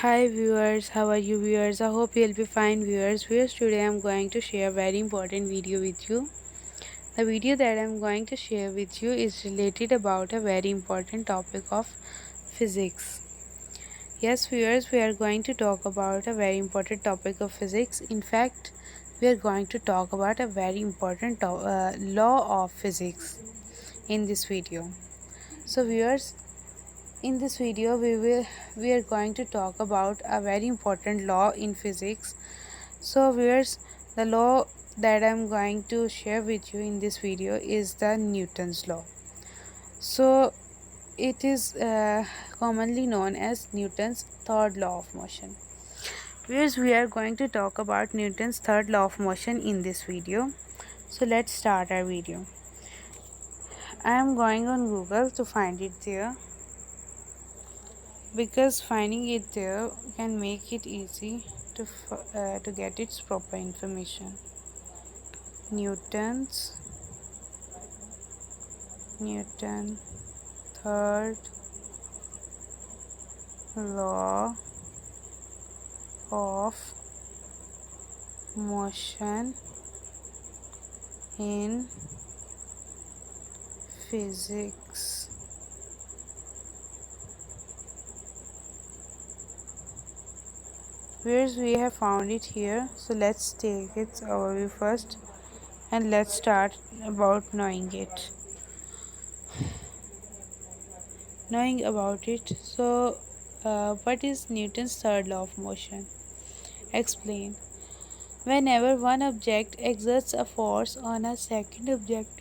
Hi viewers, how are you viewers? I hope you'll be fine viewers. Today I'm going to share a very important video with you. The video that I'm going to share with you is related about a very important topic of physics. Yes viewers, we are going to talk about a very important topic of physics. In fact, we are going to talk about a very important law of physics in this video. So viewers, in this video we are going to talk about a very important law in physics. So viewers, the law that I'm going to share with you in this video is the Newton's law. So it is commonly known as Newton's third law of motion. Viewers, we are going to talk about Newton's third law of motion in this video. So let's start our video. I am going on Google to find it there, because finding it there can make it easy to get its proper information. Newton third law of motion in physics. Whereas we have found it here, so let's take its overview first and let's start about knowing about it. So what is Newton's third law of motion? Explain. Whenever one object exerts a force on a second object,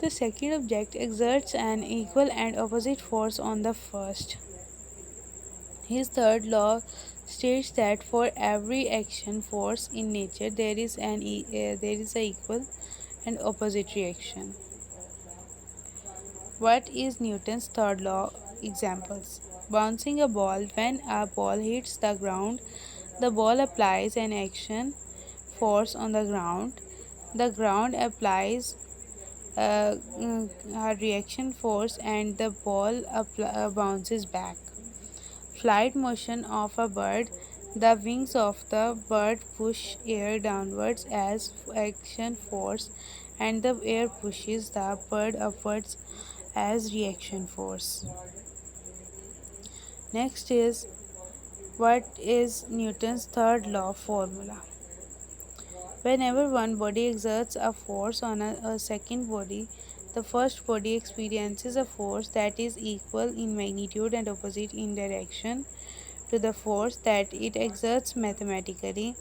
the second object exerts an equal and opposite force on the first. His third law states that for every action force in nature there is a equal and opposite reaction. What is Newton's third law? Examples. Bouncing a ball. When a ball hits the ground, the ball applies an action force on the ground. The ground applies a reaction force and the ball bounces back. Flight motion of a bird. The wings of the bird push air downwards as action force and the air pushes the bird upwards as reaction force. Next is, what is Newton's third law formula? Whenever one body exerts a force on a second body, the first body experiences a force that is equal in magnitude and opposite in direction to the force that it exerts mathematically.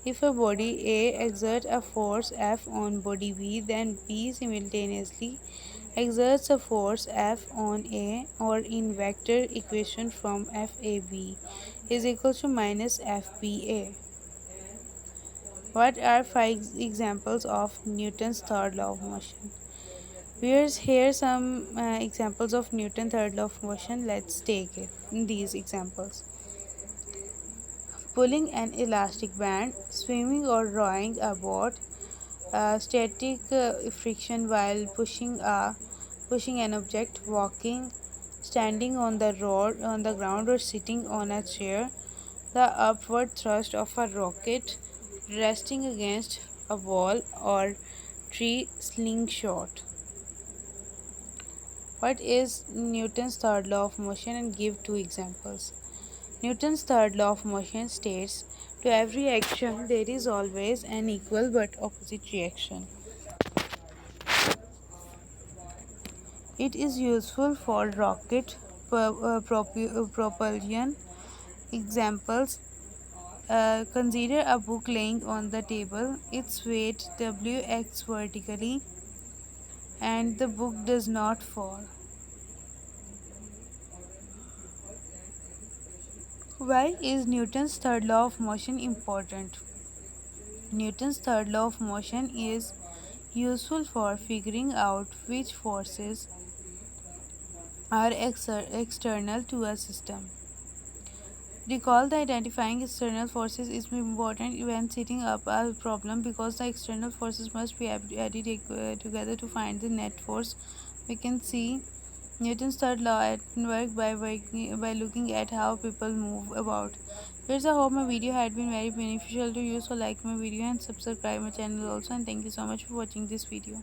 If a body A exerts a force F on body B, then B simultaneously exerts a force F on A, or in vector equation from FAB is equal to minus FBA. What are five examples of Newton's third law of motion? Here some examples of Newton's third law of motion. Let's take these examples. Pulling an elastic band, swimming or rowing a boat, static friction while pushing an object, walking, standing on the ground or sitting on a chair, the upward thrust of a rocket, resting against a wall or tree slingshot. What is Newton's third law of motion, and give two examples? Newton's third law of motion states, to every action there is always an equal but opposite reaction. It is useful for rocket propulsion. Examples. Consider a book laying on the table. Its weight W acts vertically and the book does not fall. Why is Newton's third law of motion important? Newton's third law of motion is useful for figuring out which forces are external to a system. Recall that identifying external forces is important when setting up a problem, because the external forces must be added together to find the net force. We can see Newton's third law at work by looking at how people move about. Here's I hope my video had been very beneficial to you. So like my video and subscribe my channel also, and thank you so much for watching this video.